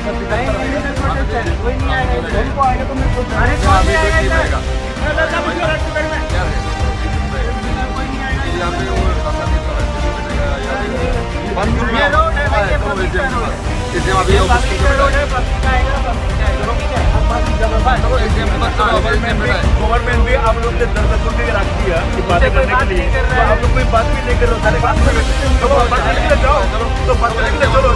कोई नहीं आएगा, उनको आएगा तो मैं खुद। अरे कौन नहीं आएगा इधर? ये रोड है भाई, ये पब्लिक का रोड है। ये पब्लिक का रोड है, पब्लिक का आएगा, पब्लिक का आएगा, ठीक है? गवर्नमेंट भी आप लोग ने दर्शकों के रख दिया कि बातें करने के लिए, तो आप लोग कोई बात भी नहीं कर रहे हो, सारे बात कर रहे हो। तो बात करने के लिए जाओ, तो बात करने के लिए चलो।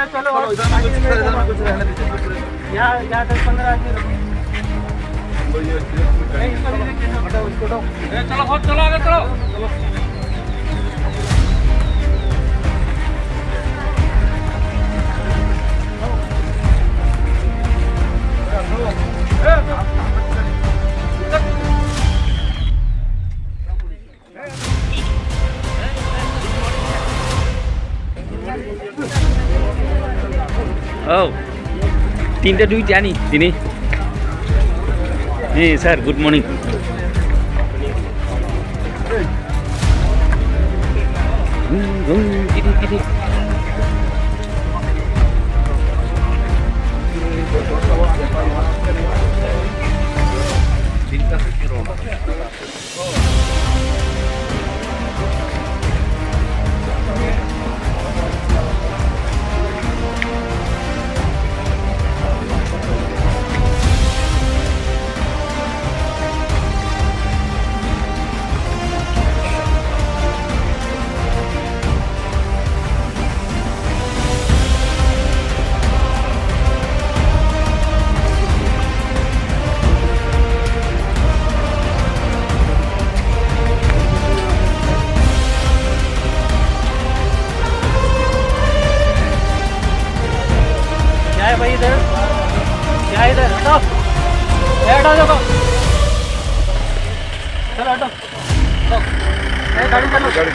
चलो यहाँ 10-15 आदमी रखो। चलो बहुत चलो आगे चलो। Oh, tinta duit ya nih sini. Nih, sir, good morning. Gini. भाई इधर क्या, इधर हटो, हटो देखो, चलो हटो, गाड़ी चलो, गाड़ी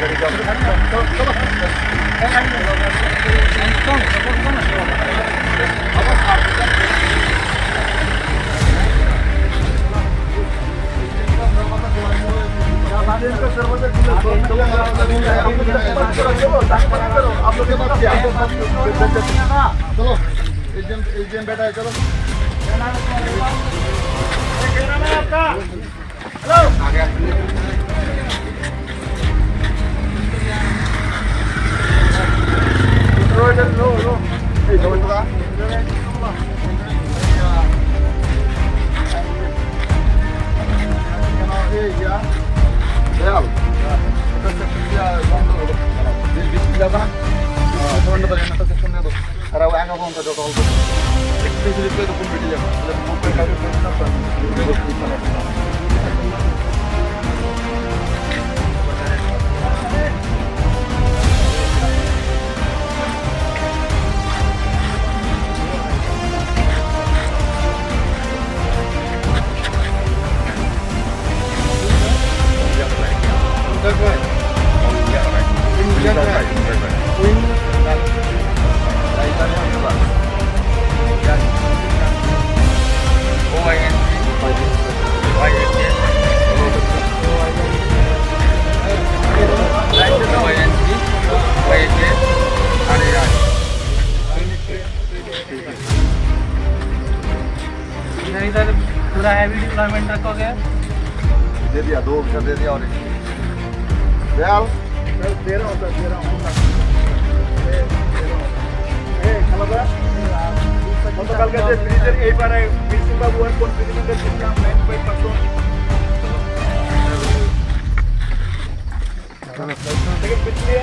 चलो एजीएम बैठा है, चलो। क्या नाम है आपका? हेलो, आ गया। लो ये जो इतना ये या real itu seksnya di bisnis apa teman-teman dari atas seksnya itu ada yang apa untuk jual itu especially itu pun beli ya lebih mungkin kali itu apa इधर पूरा हैवी डिप्लॉयमेंट रखोगे? दे दिया, 2 ऑप्शन दे दिया और real दे रहा हूँ kalau berapa? Untuk kalian ada freezer ini pada bisnis babuan pun freezer dan sistem lain baik pasang. Tapi bisnisnya